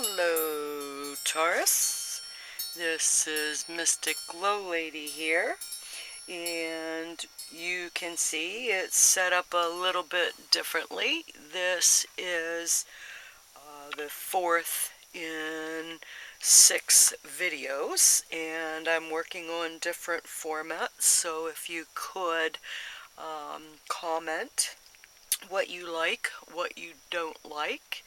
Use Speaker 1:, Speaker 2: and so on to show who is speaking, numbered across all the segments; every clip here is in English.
Speaker 1: Hello, Taurus. This is Mystic GLoLady here, and you can see it's set up a little bit differently. This is the fourth in 6 videos, and I'm working on different formats, so if you could comment what you like, what you don't like.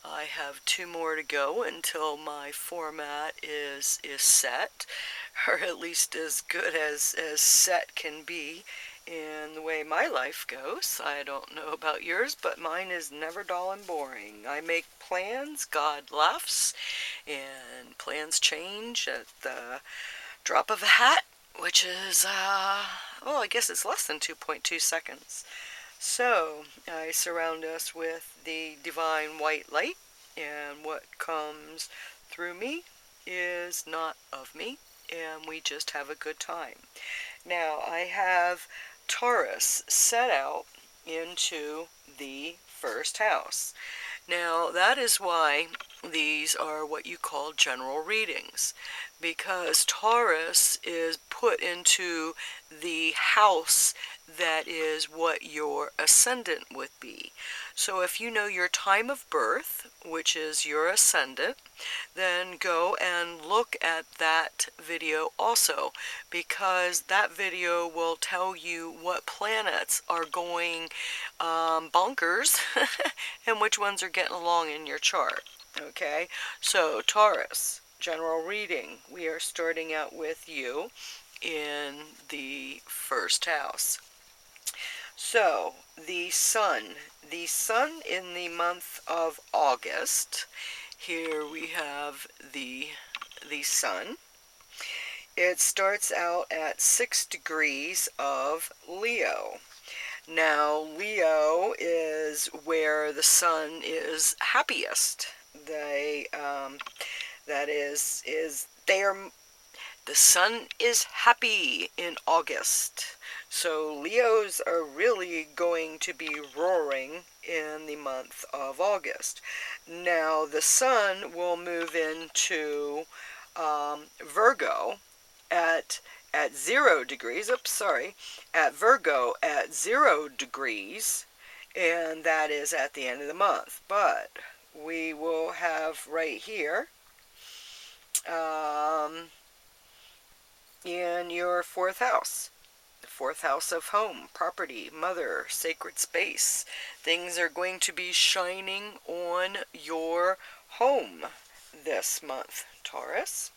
Speaker 1: I have 2 more to go until my format is set, or at least as good as set can be in the way my life goes. I don't know about yours, but mine is never dull and boring. I make plans, God laughs, and plans change at the drop of a hat, which is, well, I guess it's less than 2.2 seconds. So, I surround us with the divine white light, and what comes through me is not of me, and we just have a good time. Now, I have Taurus set out into the first house. Now, that is why these are what you call general readings, because Taurus is put into the house that is what your ascendant would be. So if you know your time of birth, which is your ascendant, then go and look at that video also, because that video will tell you what planets are going bonkers and which ones are getting along in your chart. Okay, so Taurus, general reading. We are starting out with you in the first house. So, the sun in the month of August, here we have the sun. It starts out at 6 degrees of Leo. Now, Leo is where the sun is happiest. The sun is happy in August. So Leos are really going to be roaring in the month of August. Now the sun will move into Virgo at 0 degrees. At Virgo at 0 degrees, and that is at the end of the month. But we will have right here in your 4th house. The 4th house of home, property, mother, sacred space. Things are going to be shining on your home this month, Taurus.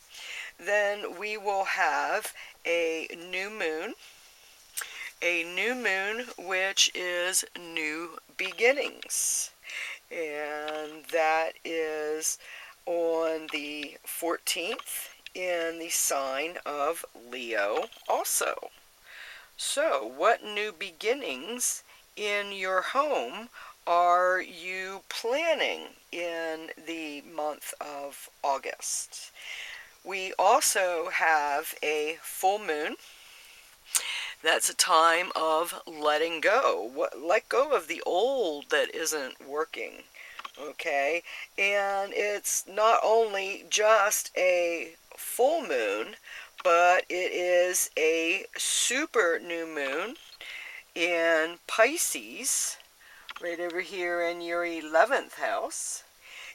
Speaker 1: Then we will have a new moon which is new beginnings. And that is on the 14th in the sign of Leo also. So, what new beginnings in your home are you planning in the month of August? We also have a full moon. That's a time of letting go. Let go of the old that isn't working. Okay? And it's not only just a full moon, but it is a super new moon in Pisces, right over here in your 11th house,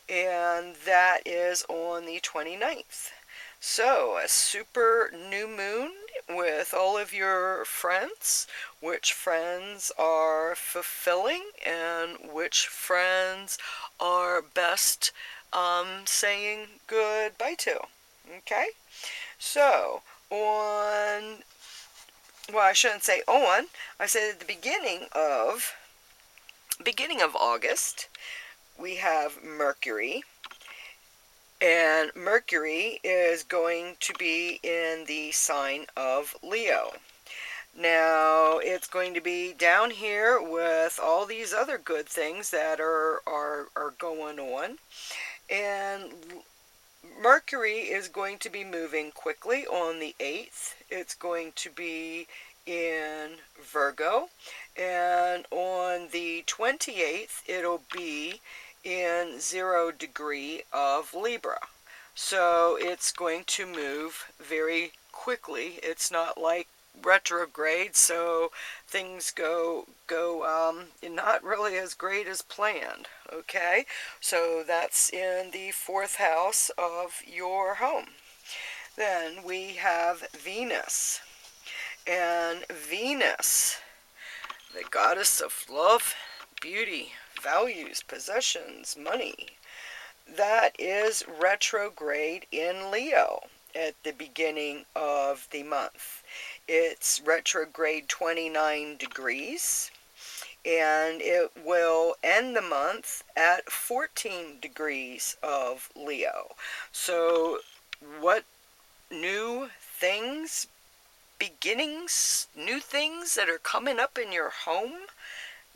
Speaker 1: and that is on the 29th. So, a super new moon with all of your friends, which friends are fulfilling and which friends are best saying goodbye to. Okay? So, I shouldn't say on, I said at the beginning of August, we have Mercury. And Mercury is going to be in the sign of Leo. Now, it's going to be down here with all these other good things that are going on. And Mercury is going to be moving quickly on the 8th. It's going to be in Virgo. And on the 28th, it'll be in 0 degree of Libra. So it's going to move very quickly. It's not like retrograde, so things go not really as great as planned. Okay, so that's in the 4th house of your home. Then we have Venus, and Venus, the goddess of love, beauty, values, possessions, money, that is retrograde in Leo at the beginning of the month. It's retrograde 29 degrees, and it will end the month at 14 degrees of Leo. So what new things, beginnings, new things that are coming up in your home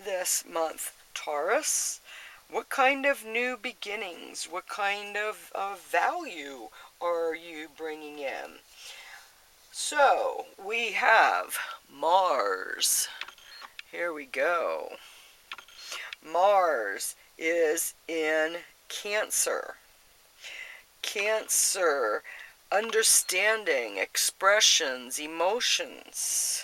Speaker 1: this month, Taurus? What kind of new beginnings, what kind of value are you bringing in? So we have Mars. Here we go. Mars is in Cancer. Cancer, understanding, expressions, emotions.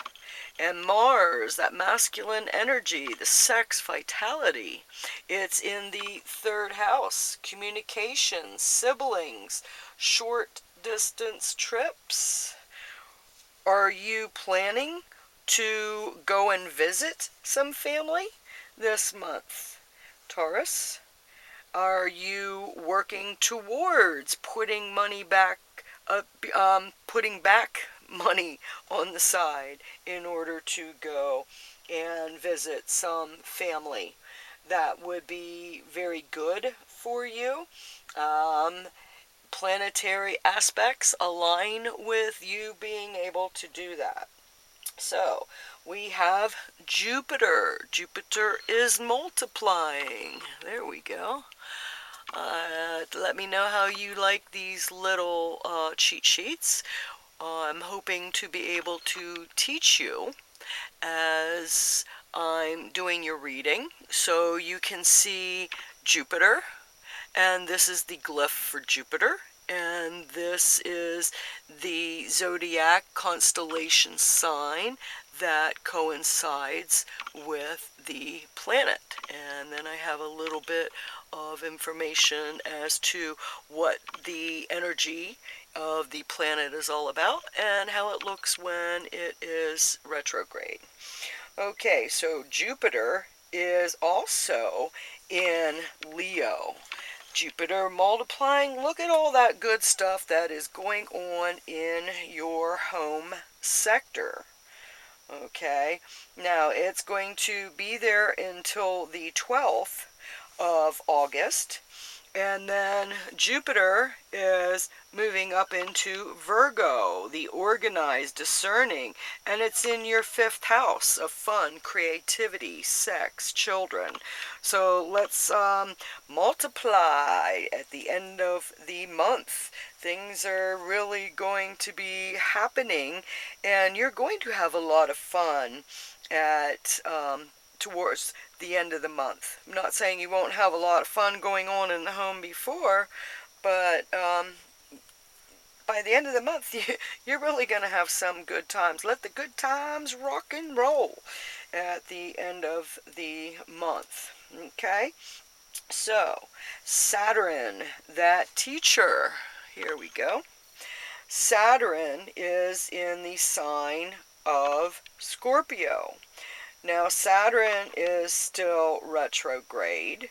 Speaker 1: And Mars, that masculine energy, the sex, vitality, it's in the 3rd house. Communication, siblings, short distance trips. Are you planning to go and visit some family this month, Taurus? Are you working towards putting money back, putting back money on the side in order to go and visit some family? That would be very good for you. Planetary aspects align with you being able to do that. So we have Jupiter. Jupiter is multiplying. There we go. Let me know how you like these little cheat sheets. I'm hoping to be able to teach you as I'm doing your reading, so you can see Jupiter, and this is the glyph for Jupiter, and this is the zodiac constellation sign that coincides with the planet. And then I have a little bit of information as to what the energy of the planet is all about and how it looks when it is retrograde. Okay, so Jupiter is also in Leo. Jupiter multiplying. Look at all that good stuff that is going on in your home sector. Okay, now it's going to be there until the 12th of August, and then Jupiter is moving up into Virgo, the organized, discerning, and it's in your 5th house of fun, creativity, sex, children. So let's multiply at the end of the month. Things are really going to be happening, and you're going to have a lot of fun at towards the end of the month. I'm not saying you won't have a lot of fun going on in the home before, but by the end of the month, you're really going to have some good times. Let the good times rock and roll at the end of the month. Okay? So, Saturn, that teacher, here we go. Saturn is in the sign of Scorpio. Now, Saturn is still retrograde,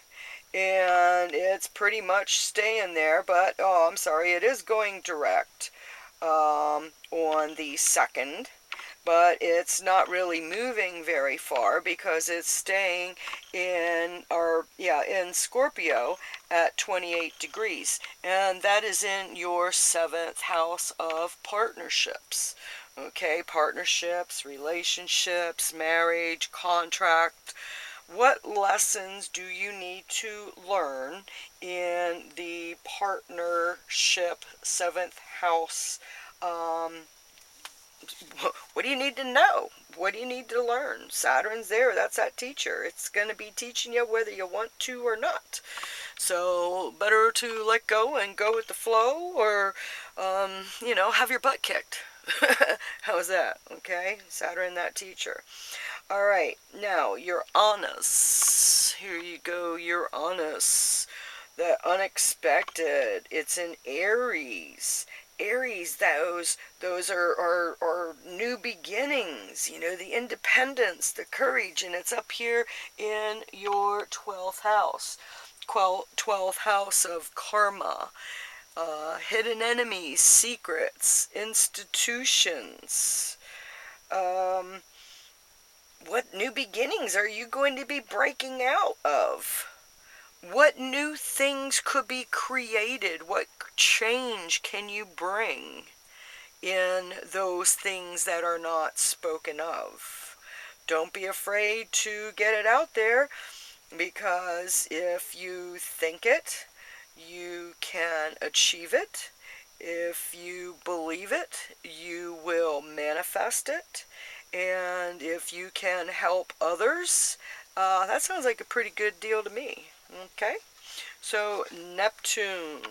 Speaker 1: and it's pretty much staying there, but, oh, I'm sorry, it is going direct on the 2nd, but it's not really moving very far because it's staying in Scorpio at 28 degrees, and that is in your 7th house of partnerships. Okay, partnerships, relationships, marriage, contract. What lessons do you need to learn in the partnership 7th house? What do you need to know? What do you need to learn? Saturn's there. That's that teacher. It's going to be teaching you whether you want to or not. So better to let go and go with the flow, or, you know, have your butt kicked. How's that? Okay, Saturn, that teacher. All right, now Uranus. Here you go, Uranus. The unexpected. It's in Aries. Aries, those are new beginnings, you know, the independence, the courage, and it's up here in your 12th house. 12th house of karma, hidden enemies, secrets, institutions. Um, what new beginnings are you going to be breaking out of? What new things could be created? What change can you bring in those things that are not spoken of? Don't be afraid to get it out there, because if you think it, you can achieve it. If you believe it, you will manifest it. And if you can help others, that sounds like a pretty good deal to me. Okay? So, Neptune,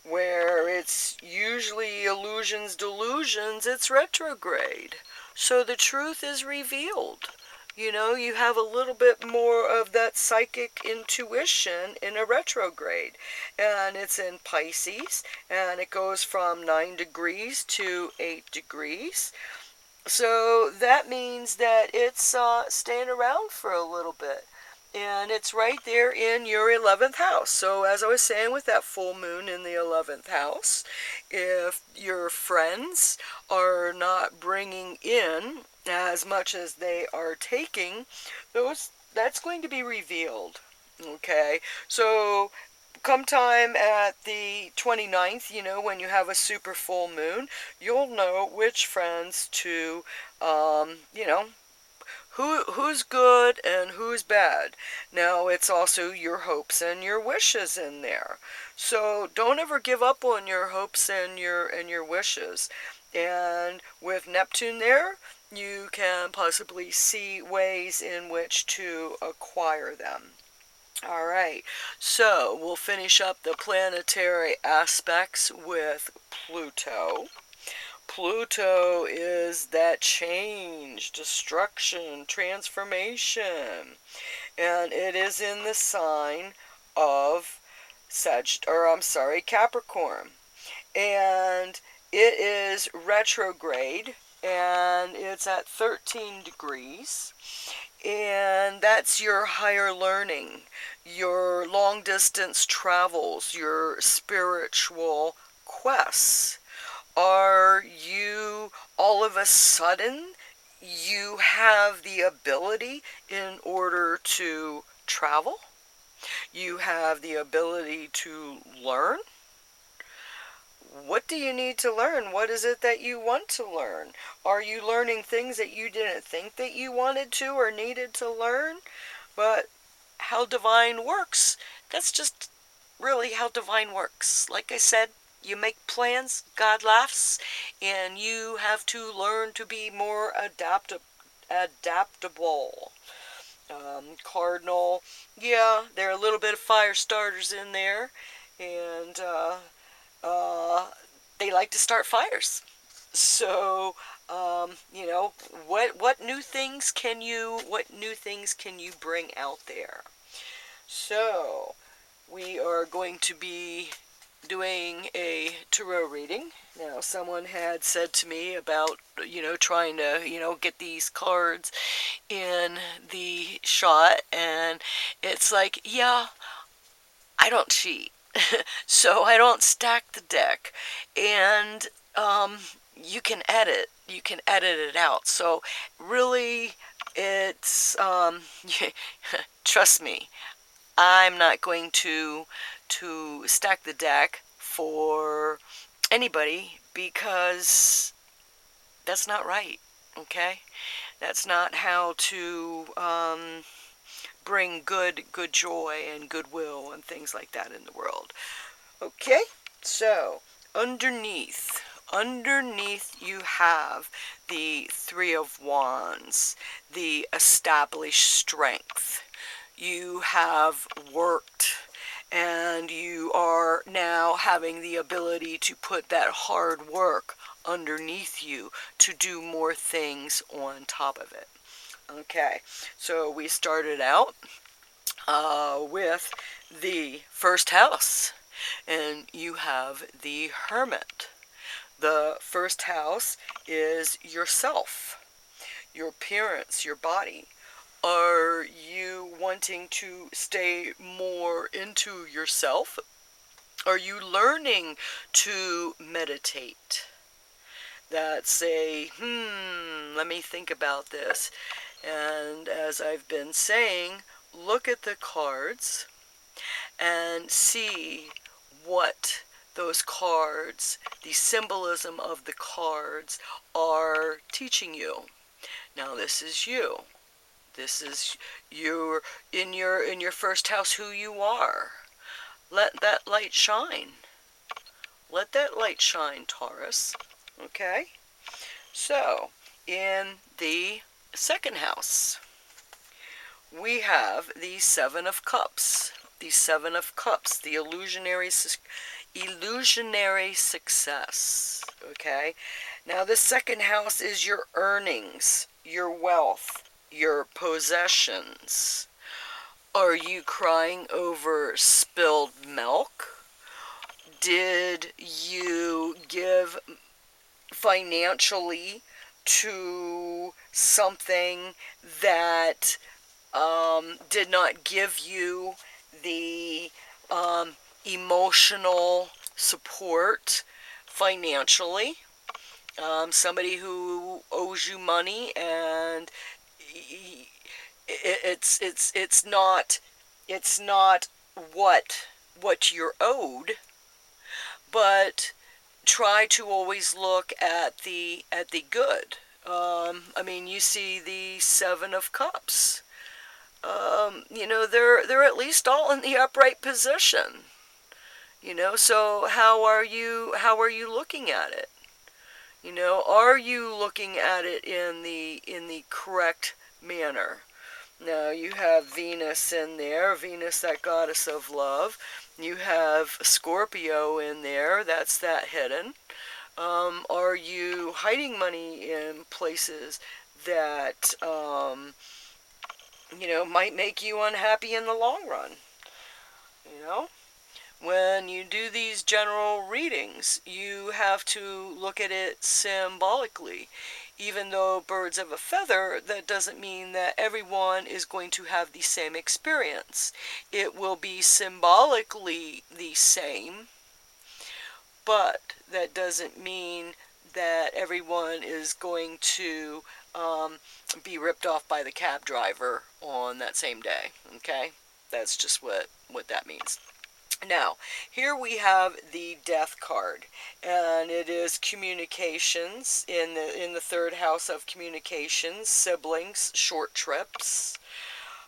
Speaker 1: where it's usually illusions, delusions, it's retrograde. So the truth is revealed. You know, you have a little bit more of that psychic intuition in a retrograde. And it's in Pisces, and it goes from 9 degrees to 8 degrees. So that means that it's staying around for a little bit. And it's right there in your 11th house. So as I was saying, with that full moon in the 11th house, if your friends are not bringing in as much as they are taking, that's going to be revealed. Okay, so come time at the 29th, you know, when you have a super full moon, you'll know which friends to, you know, who's good and who's bad. Now, it's also your hopes and your wishes in there. So don't ever give up on your hopes and your wishes. And with Neptune there, you can possibly see ways in which to acquire them. All right, so we'll finish up the planetary aspects with Pluto. Pluto is that change, destruction, transformation, and it is in the sign of Capricorn. And it is retrograde, and it's at 13 degrees. And that's your higher learning, your long distance travels, your spiritual quests. Are you all of a sudden, you have the ability in order to travel? You have the ability to learn? What do you need to learn? What is it that you want to learn? Are you learning things that you didn't think that you wanted to or needed to learn? But how divine works, that's just really how divine works. Like I said, you make plans, God laughs, and you have to learn to be more adaptable. Cardinal, yeah, there are a little bit of fire starters in there, and uh, they like to start fires. So, you know, what new things can you bring out there? So, we are going to be doing a tarot reading. Now, someone had said to me about, you know, trying to, you know, get these cards in the shot, and it's like, yeah, I don't cheat. So I don't stack the deck, and you can edit it out. So really, it's trust me, I'm not going to stack the deck for anybody, because that's not right. Okay, that's not how to bring good joy and goodwill and things like that in the world. Okay, so underneath you have the Three of Wands, the established strength. You have worked and you are now having the ability to put that hard work underneath you to do more things on top of it. Okay, so we started out with the first house, and you have the Hermit. The first house is yourself, your appearance, your body. Are you wanting to stay more into yourself? Are you learning to meditate? That's a, let me think about this. And as I've been saying, look at the cards and see what those cards, the symbolism of the cards, are teaching you. Now this is you. This is you in your first house, who you are. Let that light shine. Let that light shine, Taurus. Okay? So, in the second house, we have the Seven of Cups. The Seven of Cups, the illusionary success. Okay? Now, the second house is your earnings, your wealth, your possessions. Are you crying over spilled milk? Did you give financially to something that did not give you the emotional support financially? Somebody who owes you money, and it's not what you're owed, but try to always look at the good. I mean, you see the Seven of Cups. They're at least all in the upright position. So how are you looking at it? Are you looking at it in the correct manner? Now, you have Venus in there, Venus, that goddess of love. You have Scorpio in there, that's that hidden. Are you hiding money in places that, might make you unhappy in the long run? When you do these general readings, you have to look at it symbolically. Even though birds of a feather, that doesn't mean that everyone is going to have the same experience. It will be symbolically the same, but that doesn't mean that everyone is going to be ripped off by the cab driver on that same day. Okay? That's just what that means. Now, here we have the Death card, and it is communications in the third house of communications, siblings, short trips.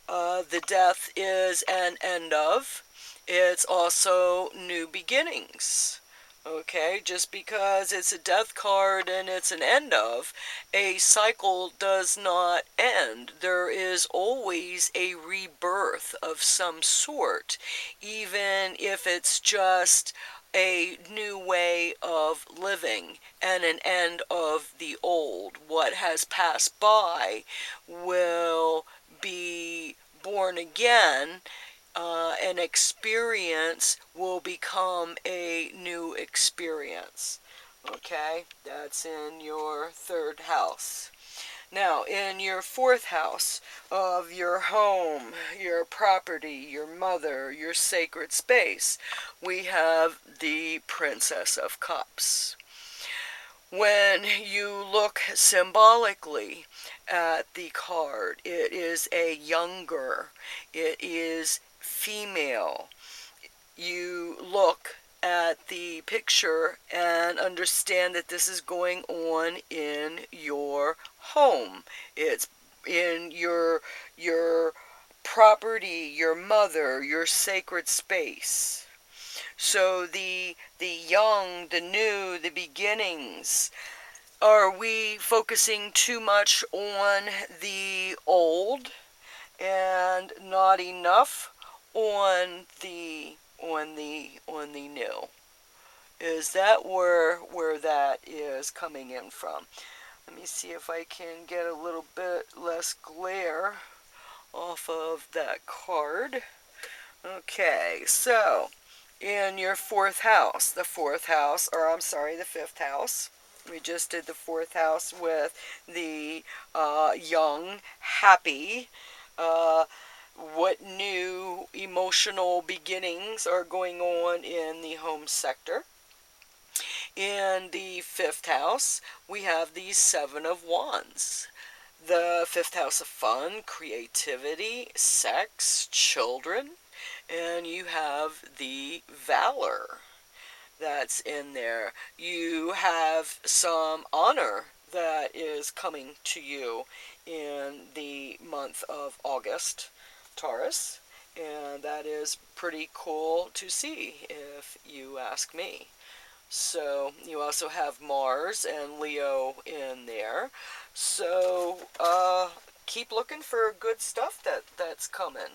Speaker 1: The Death is an end of. It's also new beginnings. Okay, just because it's a Death card and it's an end of, a cycle does not end. There is always a rebirth of some sort, even if it's just a new way of living and an end of the old. What has passed by will be born again. An experience will become a new experience. Okay, that's in your third house. Now, in your fourth house of your home, your property, your mother, your sacred space, we have the Princess of Cups. When you look symbolically at the card, it is a younger, it is female. You look at the picture and understand that this is going on in your home. It's in your property, your mother, your sacred space. So the young, the new, the beginnings. Are we focusing too much on the old and not enough on the on the new? Is that where that is coming in from? Let me see if I can get a little bit less glare off of that card. Okay, so in your fourth house, the fifth house. We just did the fourth house with the young, happy. Uh, what new emotional beginnings are going on in the home sector? In the fifth house, we have the Seven of Wands. The fifth house of fun, creativity, sex, children, and you have the Valor that's in there. You have some honor that is coming to you in the month of August, Taurus, and that is pretty cool to see if you ask me. So you also have Mars and Leo in there. So keep looking for good stuff that's coming.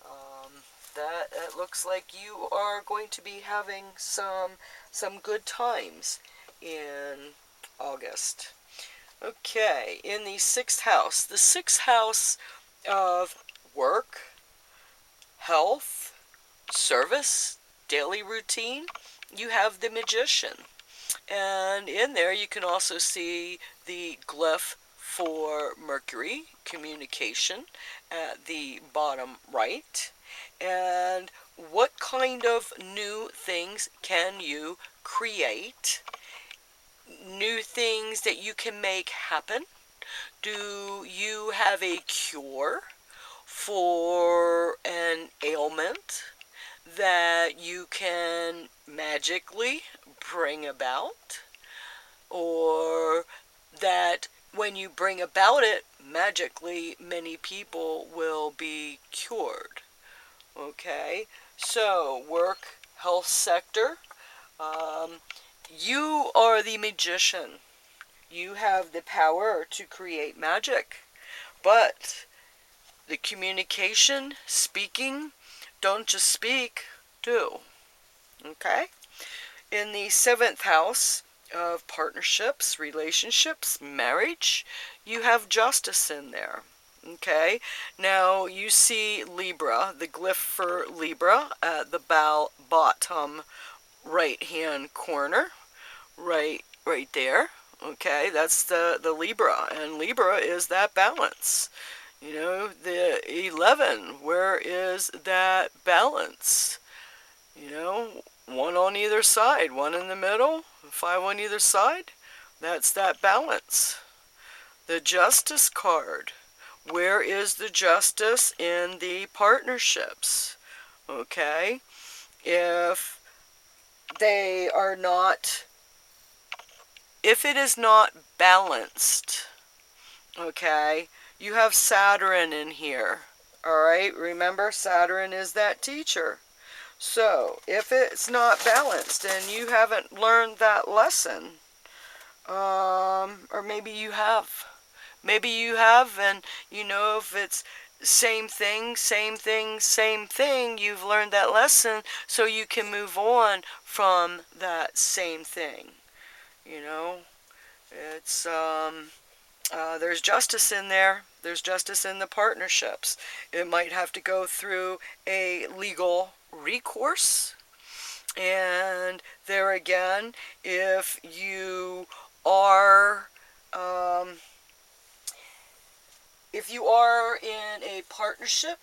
Speaker 1: Um, that it looks like you are going to be having some good times in August. Okay, in the sixth house of work, health, service, daily routine, you have the Magician. And in there you can also see the glyph for Mercury, communication, at the bottom right. And what kind of new things can you create? New things that you can make happen? Do you have a cure for an ailment that you can magically bring about? Or that when you bring about it, magically many people will be cured? Okay, so work, health sector. Um, you are the magician. You have the power to create magic. But the communication, speaking, don't just speak, do. Okay? In the seventh house of partnerships, relationships, marriage, you have justice in there. Okay? Now you see Libra, the glyph for Libra at the bottom right hand corner. Right there. Okay, that's the Libra. And Libra is that balance. You know, the 11, where is that balance? You know, one on either side, one in the middle, 5 on either side. That's that balance. The Justice card. Where is the justice in the partnerships? Okay? If they are not, if it is not balanced, okay, you have Saturn in here. Alright, remember Saturn is that teacher. So, if it's not balanced and you haven't learned that lesson, or maybe you have. Maybe you have, and you know if it's same thing, same thing, you've learned that lesson, so you can move on from that same thing. You know, it's, there's justice in there. There's justice in the partnerships. It might have to go through a legal recourse. And there again, if you are in a partnership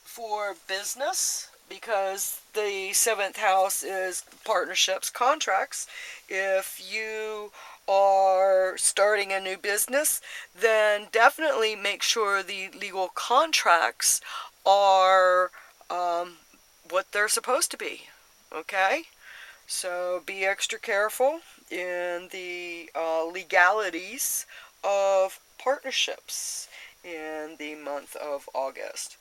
Speaker 1: for business, because the seventh house is partnerships, contracts, if you are starting a new business, then definitely make sure the legal contracts are what they're supposed to be. Okay? So be extra careful in the legalities of partnerships in the month of August.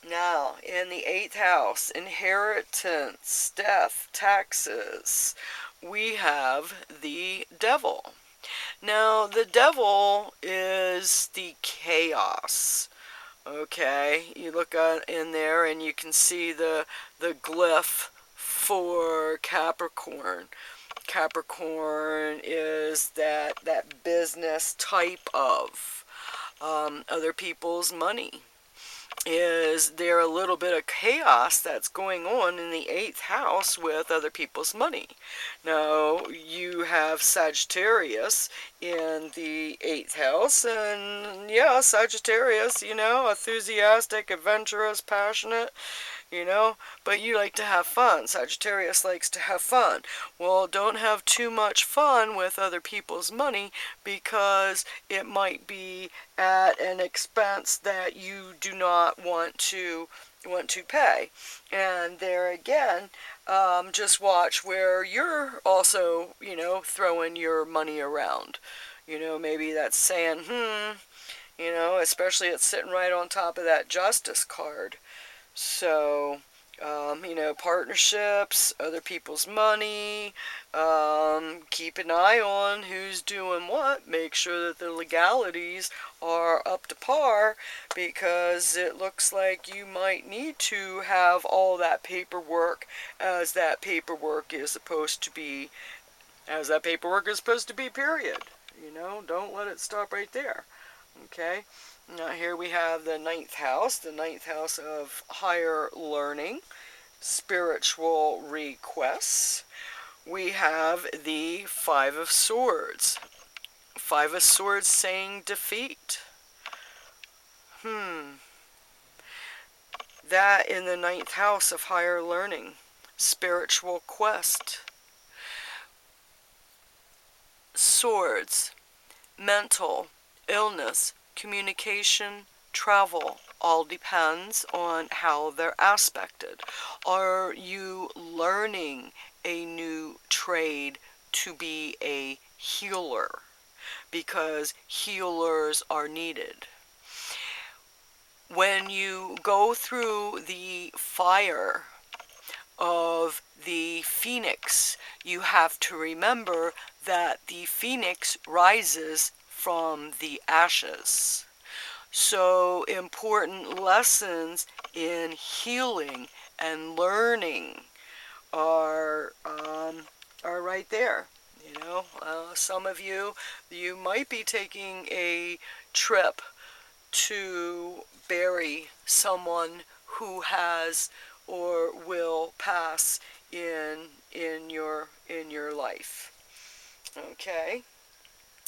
Speaker 1: Now, in the 8th house, inheritance, death, taxes, we have the devil. Now, the devil is the chaos. Okay, you look in there and you can see the glyph for Capricorn. Capricorn is that business type of other people's money. Is there a little bit of chaos that's going on in the 8th house with other people's money? Now, you have Sagittarius in the 8th house, and yeah, Sagittarius, enthusiastic, adventurous, passionate, but you like to have fun. Sagittarius likes to have fun. Well, don't have too much fun with other people's money because it might be at an expense that you do not want to pay. And there again, just watch where you're also, throwing your money around. Maybe that's saying, especially it's sitting right on top of that Justice card. So, partnerships, other people's money, keep an eye on who's doing what, make sure that the legalities are up to par, because it looks like you might need to have all that paperwork as that paperwork is supposed to be, period. Don't let it stop right there. Okay? Now here we have the 9th house, of higher learning, spiritual requests. We have the 5 of Swords. 5 of Swords saying defeat. That in the 9th house of higher learning, spiritual quest. Swords, mental, illness, communication, travel, all depends on how they're aspected. Are you learning a new trade to be a healer? Because healers are needed. When you go through the fire of the phoenix, you have to remember that the phoenix rises from the ashes. So important lessons in healing and learning are right there. Some of you might be taking a trip to bury someone who has or will pass in your life. Okay.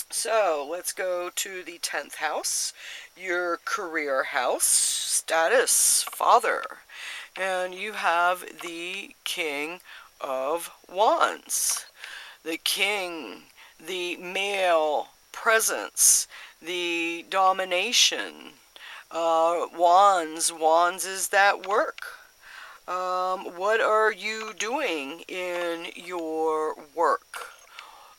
Speaker 1: So let's go to the 10th house, your career house, status, father. And you have the King of Wands. The King, the male presence, the domination. Wands is that work. What are you doing in your work?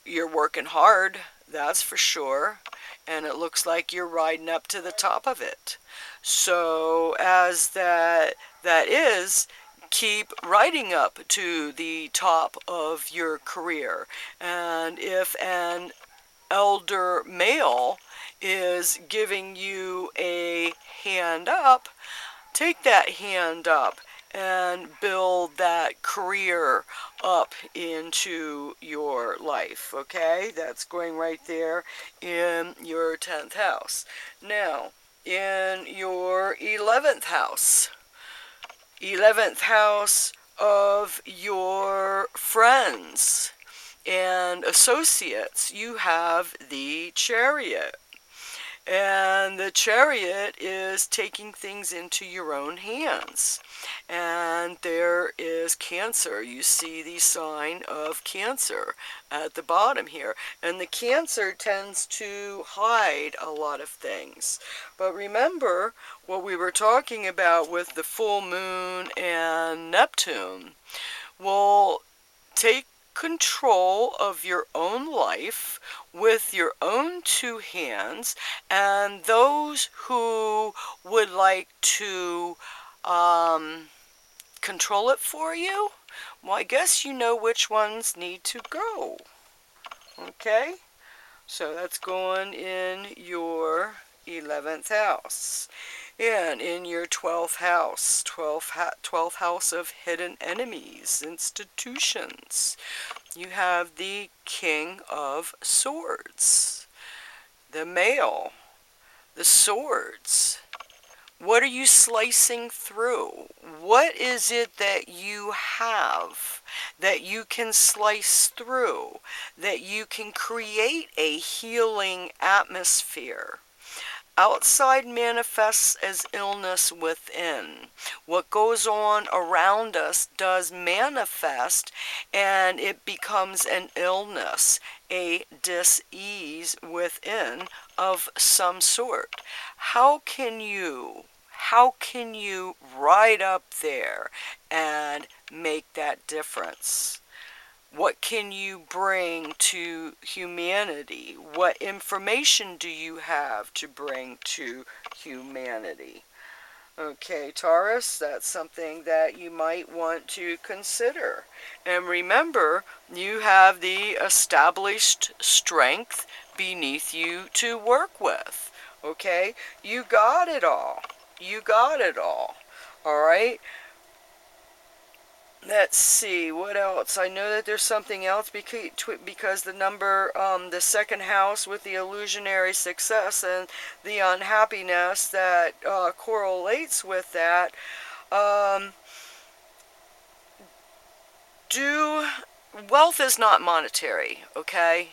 Speaker 1: You're working hard, that's for sure, and it looks like you're riding up to the top of it. So as that is, keep riding up to the top of your career. And if an elder male is giving you a hand up, take that hand up and build that career up into your life, okay? That's going right there in your 10th house. Now, in your 11th house, 11th house of your friends and associates, you have the Chariot. And the Chariot is taking things into your own hands. And there is Cancer. You see the sign of Cancer at the bottom here. And the Cancer tends to hide a lot of things. But remember what we were talking about with the full moon and Neptune. Well, take control of your own life with your own two hands, and those who would like to control it for you, well, I guess you know which ones need to go. Okay? So that's going in your 11th house. And in your 12th house, 12th house of hidden enemies, institutions, you have the King of Swords, the male, the swords. What are you slicing through? What is it that you have that you can slice through, that you can create a healing atmosphere? Outside manifests as illness within. What goes on around us does manifest, and it becomes an illness, a dis-ease within of some sort. How can you ride up there and make that difference? What can you bring to humanity? What information do you have to bring to humanity? Okay, Taurus, that's something that you might want to consider. And remember, you have the established strength beneath you to work with. Okay? You got it all. You got it all. All right? Let's see, what else? I know that there's something else because the number, the second house with the illusionary success and the unhappiness that correlates with that. Wealth is not monetary, okay?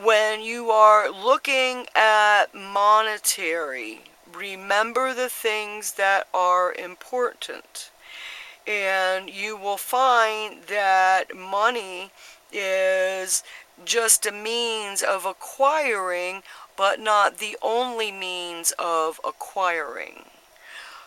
Speaker 1: When you are looking at monetary, remember the things that are important. And you will find that money is just a means of acquiring, but not the only means of acquiring.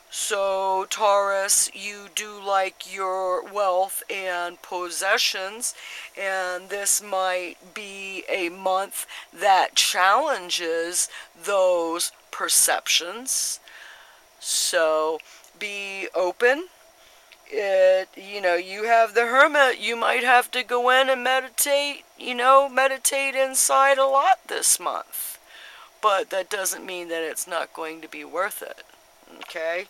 Speaker 1: So, Taurus, you do like your wealth and possessions, and this might be a month that challenges those perceptions. So, be open. You have the Hermit. You might have to go in and meditate, meditate inside a lot this month. But that doesn't mean that it's not going to be worth it. Okay?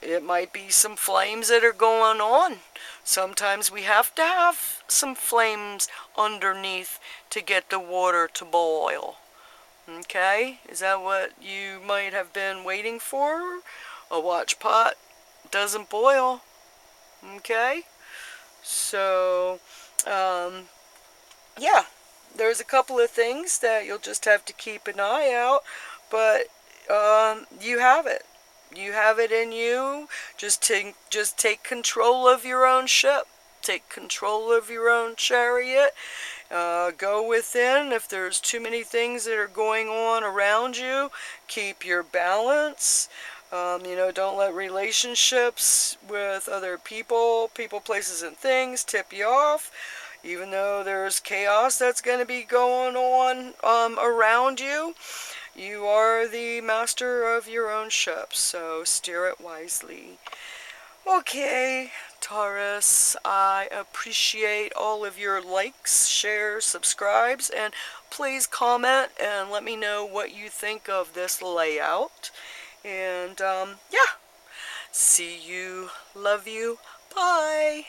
Speaker 1: It might be some flames that are going on. Sometimes we have to have some flames underneath to get the water to boil. Okay? Is that what you might have been waiting for? A watch pot doesn't boil. Okay? So, yeah, there's a couple of things that you'll just have to keep an eye out, but you have it. You have it in you. Just take control of your own ship. Take control of your own chariot. Go within. If there's too many things that are going on around you, keep your balance. Don't let relationships with other people, places, and things tip you off. Even though there's chaos that's going to be going on around you, you are the master of your own ship, so steer it wisely. Okay, Taurus, I appreciate all of your likes, shares, subscribes, and please comment and let me know what you think of this layout. And, yeah, see you, love you, bye.